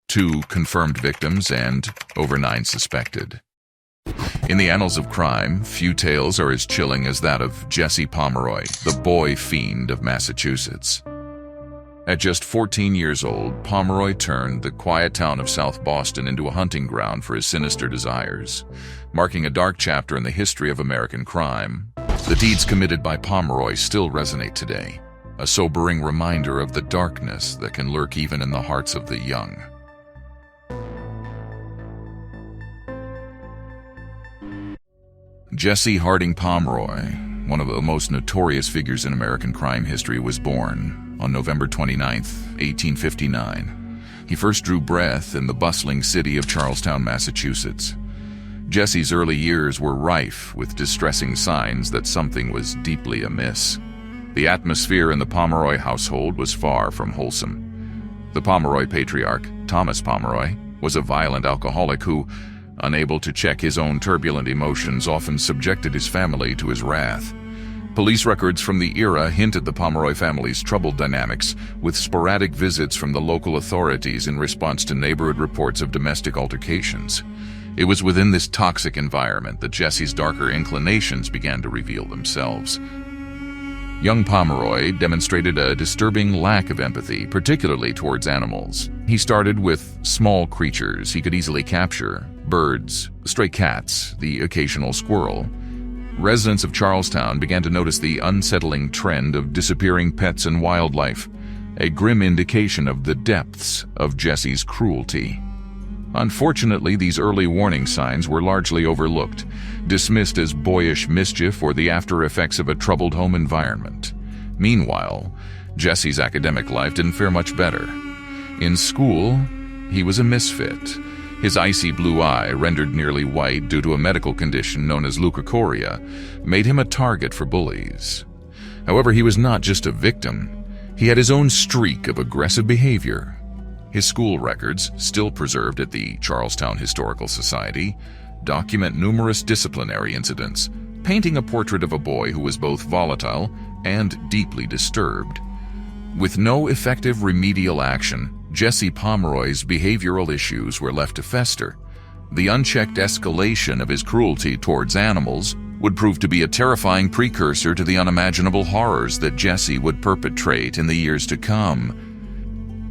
2 confirmed victims, and over 9 suspected. In the annals of crime, few tales are as chilling as that of Jesse Pomeroy, the boy fiend of Massachusetts. At just 14 years old, Pomeroy turned the quiet town of South Boston into a hunting ground for his sinister desires, marking a dark chapter in the history of American crime. The deeds committed by Pomeroy still resonate today, a sobering reminder of the darkness that can lurk even in the hearts of the young. Jesse Harding Pomeroy, one of the most notorious figures in American crime history, was born on November 29, 1859. He first drew breath in the bustling city of Charlestown, Massachusetts. Jesse's early years were rife with distressing signs that something was deeply amiss. The atmosphere in the Pomeroy household was far from wholesome. The Pomeroy patriarch, Thomas Pomeroy, was a violent alcoholic who, unable to check his own turbulent emotions, often subjected his family to his wrath. Police records from the era hint at the Pomeroy family's troubled dynamics, with sporadic visits from the local authorities in response to neighborhood reports of domestic altercations. It was within this toxic environment that Jesse's darker inclinations began to reveal themselves. Young Pomeroy demonstrated a disturbing lack of empathy, particularly towards animals. He started with small creatures he could easily capture: birds, stray cats, the occasional squirrel. Residents of Charlestown began to notice the unsettling trend of disappearing pets and wildlife, a grim indication of the depths of Jesse's cruelty. Unfortunately, these early warning signs were largely overlooked, dismissed as boyish mischief or the after effects of a troubled home environment. Meanwhile, Jesse's academic life didn't fare much better. In school, he was a misfit. His icy blue eye, rendered nearly white due to a medical condition known as leukocoria, made him a target for bullies. However, he was not just a victim. He had his own streak of aggressive behavior. His school records, still preserved at the Charlestown Historical Society, document numerous disciplinary incidents, painting a portrait of a boy who was both volatile and deeply disturbed. With no effective remedial action, Jesse Pomeroy's behavioral issues were left to fester. The unchecked escalation of his cruelty towards animals would prove to be a terrifying precursor to the unimaginable horrors that Jesse would perpetrate in the years to come.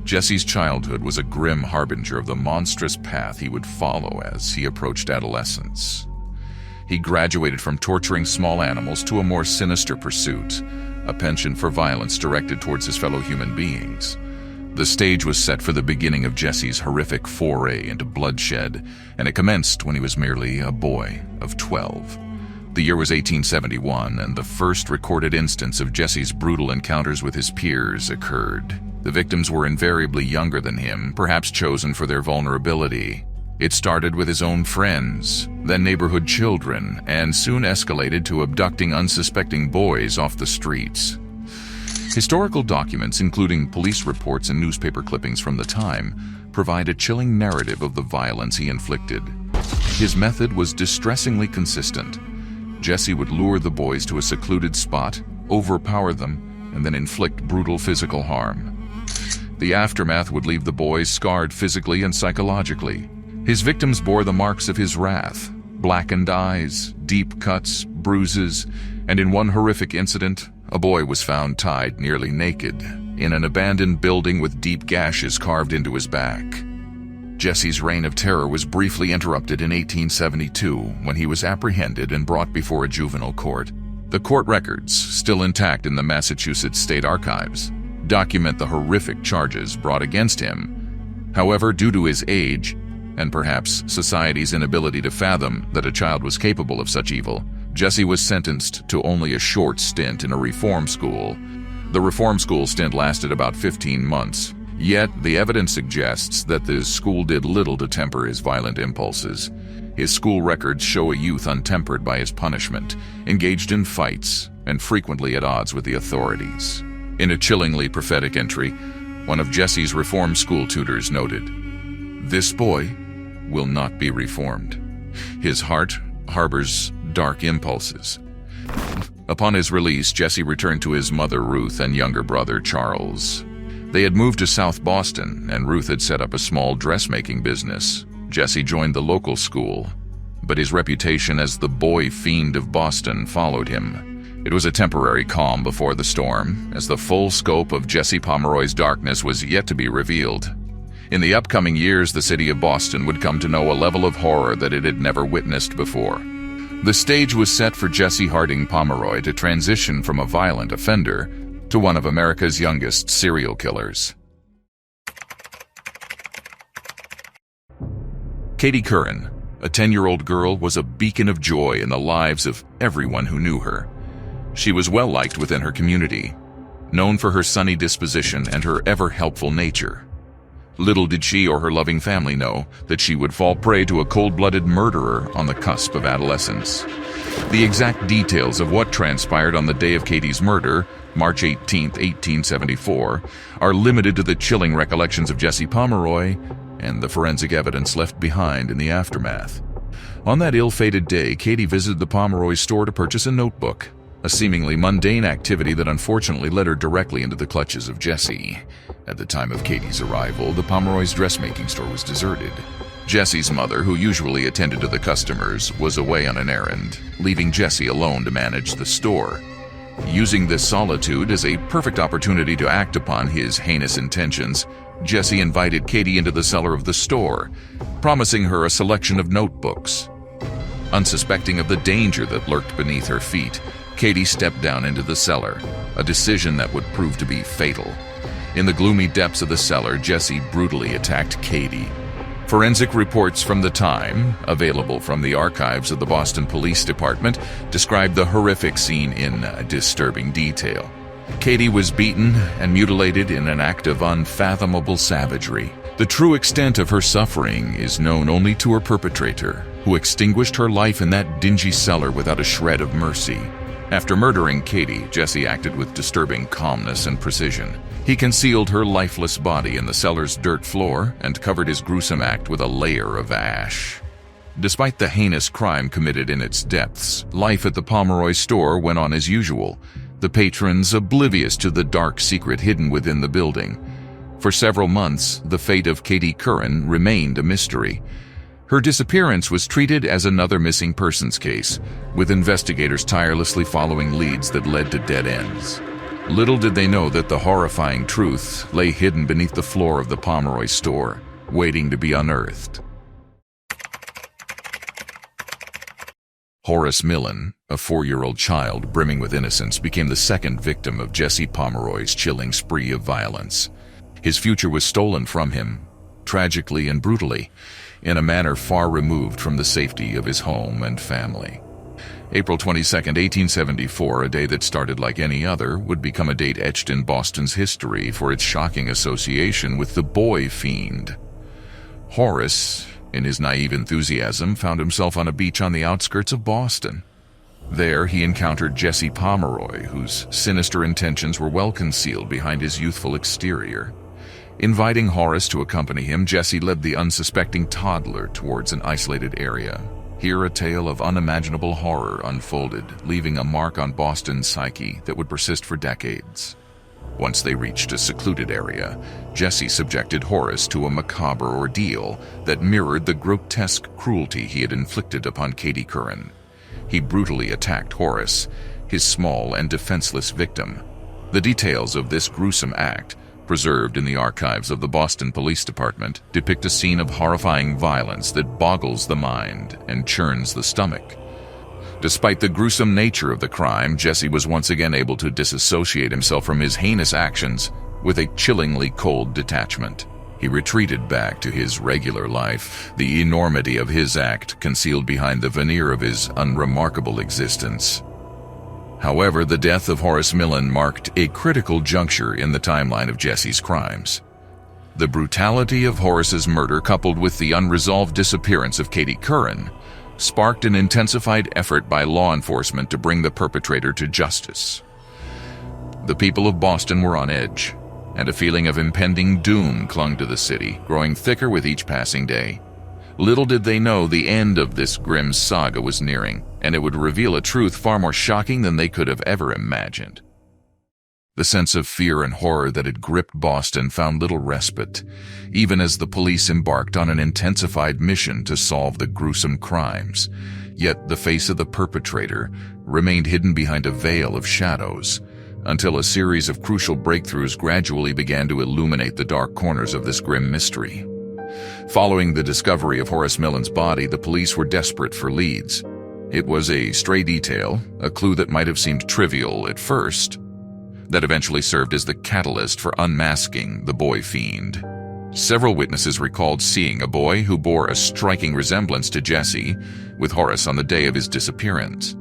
Jesse's childhood was a grim harbinger of the monstrous path he would follow as he approached adolescence. He graduated from torturing small animals to a more sinister pursuit, a penchant for violence directed towards his fellow human beings. The stage was set for the beginning of Jesse's horrific foray into bloodshed, and it commenced when he was merely a boy of 12. The year was 1871, and the first recorded instance of Jesse's brutal encounters with his peers occurred. The victims were invariably younger than him, perhaps chosen for their vulnerability. It started with his own friends, then neighborhood children, and soon escalated to abducting unsuspecting boys off the streets. Historical documents, including police reports and newspaper clippings from the time, provide a chilling narrative of the violence he inflicted. His method was distressingly consistent. Jesse would lure the boys to a secluded spot, overpower them, and then inflict brutal physical harm. The aftermath would leave the boys scarred physically and psychologically. His victims bore the marks of his wrath: blackened eyes, deep cuts, bruises, and in one horrific incident, a boy was found tied nearly naked in an abandoned building with deep gashes carved into his back. Jesse's reign of terror was briefly interrupted in 1872 when he was apprehended and brought before a juvenile court. The court records, still intact in the Massachusetts State Archives, document the horrific charges brought against him. However, due to his age, and perhaps society's inability to fathom that a child was capable of such evil, Jesse was sentenced to only a short stint in a reform school. The reform school stint lasted about 15 months, yet the evidence suggests that the school did little to temper his violent impulses. His school records show a youth untempered by his punishment, engaged in fights, and frequently at odds with the authorities. In a chillingly prophetic entry, one of Jesse's reform school tutors noted, "This boy will not be reformed. His heart harbors dark impulses." Upon his release, Jesse returned to his mother Ruth and younger brother Charles. They had moved to South Boston, and Ruth had set up a small dressmaking business. Jesse joined the local school, but his reputation as the boy fiend of Boston followed him. It was a temporary calm before the storm, as the full scope of Jesse Pomeroy's darkness was yet to be revealed. In the upcoming years, the city of Boston would come to know a level of horror that it had never witnessed before. The stage was set for Jesse Harding Pomeroy to transition from a violent offender to one of America's youngest serial killers. Katie Curran, a 10-year-old girl, was a beacon of joy in the lives of everyone who knew her. She was well-liked within her community, known for her sunny disposition and her ever-helpful nature. Little did she or her loving family know that she would fall prey to a cold-blooded murderer on the cusp of adolescence. The exact details of what transpired on the day of Katie's murder, March 18, 1874, are limited to the chilling recollections of Jesse Pomeroy and the forensic evidence left behind in the aftermath. On that ill-fated day, Katie visited the Pomeroy store to purchase a notebook, a seemingly mundane activity that unfortunately led her directly into the clutches of Jesse. At the time of Katie's arrival, the Pomeroy's dressmaking store was deserted. Jesse's mother, who usually attended to the customers, was away on an errand, leaving Jesse alone to manage the store. Using this solitude as a perfect opportunity to act upon his heinous intentions, Jesse invited Katie into the cellar of the store, promising her a selection of notebooks. Unsuspecting of the danger that lurked beneath her feet, Katie stepped down into the cellar, a decision that would prove to be fatal. In the gloomy depths of the cellar, Jesse brutally attacked Katie. Forensic reports from the time, available from the archives of the Boston Police Department, describe the horrific scene in disturbing detail. Katie was beaten and mutilated in an act of unfathomable savagery. The true extent of her suffering is known only to her perpetrator, who extinguished her life in that dingy cellar without a shred of mercy. After murdering Katie, Jesse acted with disturbing calmness and precision. He concealed her lifeless body in the cellar's dirt floor and covered his gruesome act with a layer of ash. Despite the heinous crime committed in its depths, life at the Pomeroy store went on as usual, the patrons oblivious to the dark secret hidden within the building. For several months, the fate of Katie Curran remained a mystery. Her disappearance was treated as another missing persons case, with investigators tirelessly following leads that led to dead ends. Little did they know that the horrifying truth lay hidden beneath the floor of the Pomeroy store, waiting to be unearthed. Horace Millen, a 4-year-old child brimming with innocence, became the second victim of Jesse Pomeroy's chilling spree of violence. His future was stolen from him, tragically and brutally, in a manner far removed from the safety of his home and family. April 22, 1874, a day that started like any other, would become a date etched in Boston's history for its shocking association with the boy fiend. Horace, in his naive enthusiasm, found himself on a beach on the outskirts of Boston. There, he encountered Jesse Pomeroy, whose sinister intentions were well concealed behind his youthful exterior. Inviting Horace to accompany him, Jesse led the unsuspecting toddler towards an isolated area. Here, a tale of unimaginable horror unfolded, leaving a mark on Boston's psyche that would persist for decades. Once they reached a secluded area, Jesse subjected Horace to a macabre ordeal that mirrored the grotesque cruelty he had inflicted upon Katie Curran. He brutally attacked Horace, his small and defenseless victim. The details of this gruesome act, preserved in the archives of the Boston Police Department, depict a scene of horrifying violence that boggles the mind and churns the stomach. Despite the gruesome nature of the crime, Jesse was once again able to disassociate himself from his heinous actions with a chillingly cold detachment. He retreated back to his regular life, the enormity of his act concealed behind the veneer of his unremarkable existence. However, the death of Horace Millen marked a critical juncture in the timeline of Jesse's crimes. The brutality of Horace's murder, coupled with the unresolved disappearance of Katie Curran, sparked an intensified effort by law enforcement to bring the perpetrator to justice. The people of Boston were on edge, and a feeling of impending doom clung to the city, growing thicker with each passing day. Little did they know the end of this grim saga was nearing, and it would reveal a truth far more shocking than they could have ever imagined. The sense of fear and horror that had gripped Boston found little respite, even as the police embarked on an intensified mission to solve the gruesome crimes. Yet the face of the perpetrator remained hidden behind a veil of shadows, until a series of crucial breakthroughs gradually began to illuminate the dark corners of this grim mystery. Following the discovery of Horace Millen's body, the police were desperate for leads. It was a stray detail, a clue that might have seemed trivial at first, that eventually served as the catalyst for unmasking the boy fiend. Several witnesses recalled seeing a boy who bore a striking resemblance to Jesse with Horace on the day of his disappearance.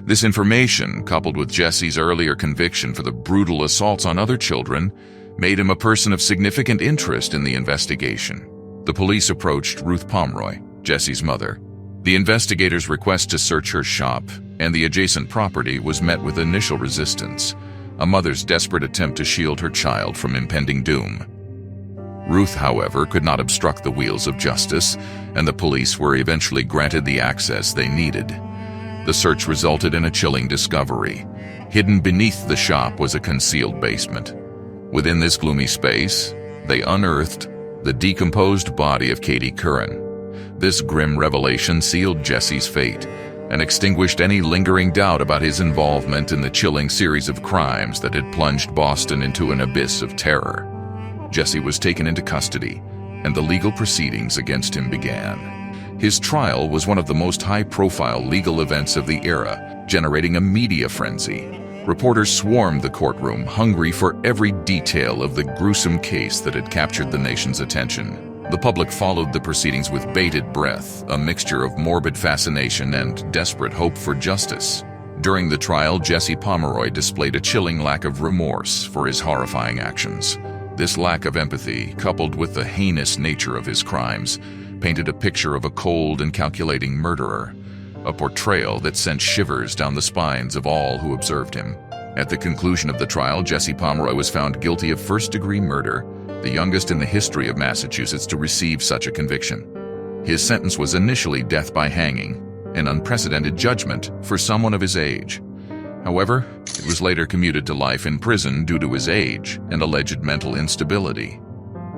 This information, coupled with Jesse's earlier conviction for the brutal assaults on other children, made him a person of significant interest in the investigation. The police approached Ruth Pomeroy, Jesse's mother. The investigators' request to search her shop and the adjacent property was met with initial resistance, a mother's desperate attempt to shield her child from impending doom. Ruth, however, could not obstruct the wheels of justice, and the police were eventually granted the access they needed. The search resulted in a chilling discovery. Hidden beneath the shop was a concealed basement. Within this gloomy space, they unearthed the decomposed body of Katie Curran. This grim revelation sealed Jesse's fate and extinguished any lingering doubt about his involvement in the chilling series of crimes that had plunged Boston into an abyss of terror. Jesse was taken into custody, and the legal proceedings against him began. His trial was one of the most high-profile legal events of the era, generating a media frenzy. Reporters swarmed the courtroom, hungry for every detail of the gruesome case that had captured the nation's attention. The public followed the proceedings with bated breath, a mixture of morbid fascination and desperate hope for justice. During the trial, Jesse Pomeroy displayed a chilling lack of remorse for his horrifying actions. This lack of empathy, coupled with the heinous nature of his crimes, painted a picture of a cold and calculating murderer, a portrayal that sent shivers down the spines of all who observed him. At the conclusion of the trial, Jesse Pomeroy was found guilty of first-degree murder, the youngest in the history of Massachusetts to receive such a conviction. His sentence was initially death by hanging, an unprecedented judgment for someone of his age. However, it was later commuted to life in prison due to his age and alleged mental instability.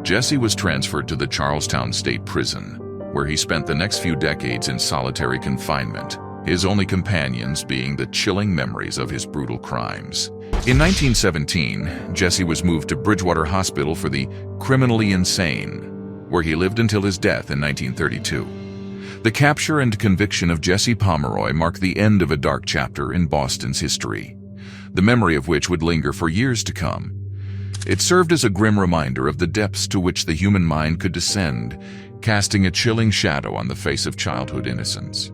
Jesse was transferred to the Charlestown State Prison, where he spent the next few decades in solitary confinement, his only companions being the chilling memories of his brutal crimes. In 1917, Jesse was moved to Bridgewater Hospital for the criminally insane, where he lived until his death in 1932. The capture and conviction of Jesse Pomeroy marked the end of a dark chapter in Boston's history, the memory of which would linger for years to come. It served as a grim reminder of the depths to which the human mind could descend, casting a chilling shadow on the face of childhood innocence.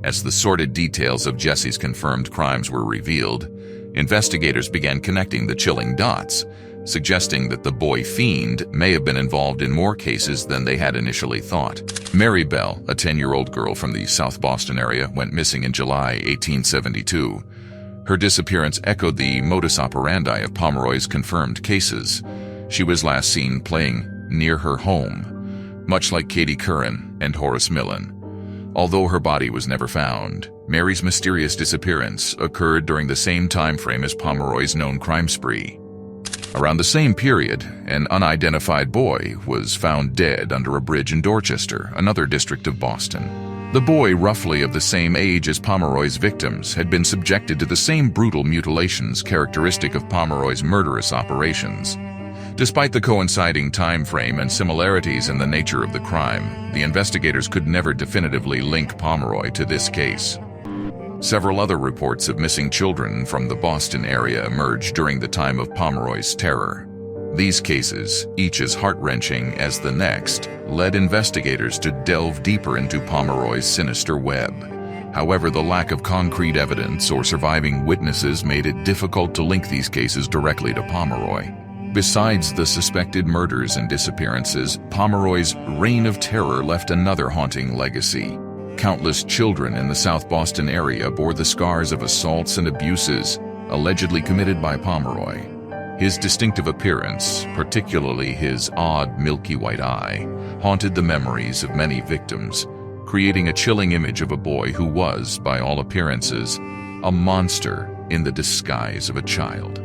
As the sordid details of Jesse's confirmed crimes were revealed, investigators began connecting the chilling dots, suggesting that the boy fiend may have been involved in more cases than they had initially thought. Mary Bell, a 10-year-old girl from the South Boston area, went missing in July 1872. Her disappearance echoed the modus operandi of Pomeroy's confirmed cases. She was last seen playing near her home, much like Katie Curran and Horace Millen. Although her body was never found, Mary's mysterious disappearance occurred during the same time frame as Pomeroy's known crime spree. Around the same period, an unidentified boy was found dead under a bridge in Dorchester, another district of Boston. The boy, roughly of the same age as Pomeroy's victims, had been subjected to the same brutal mutilations characteristic of Pomeroy's murderous operations. Despite the coinciding time frame and similarities in the nature of the crime, the investigators could never definitively link Pomeroy to this case. Several other reports of missing children from the Boston area emerged during the time of Pomeroy's terror. These cases, each as heart-wrenching as the next, led investigators to delve deeper into Pomeroy's sinister web. However, the lack of concrete evidence or surviving witnesses made it difficult to link these cases directly to Pomeroy. Besides the suspected murders and disappearances, Pomeroy's reign of terror left another haunting legacy. Countless children in the South Boston area bore the scars of assaults and abuses allegedly committed by Pomeroy. His distinctive appearance, particularly his odd milky white eye, haunted the memories of many victims, creating a chilling image of a boy who was, by all appearances, a monster in the disguise of a child.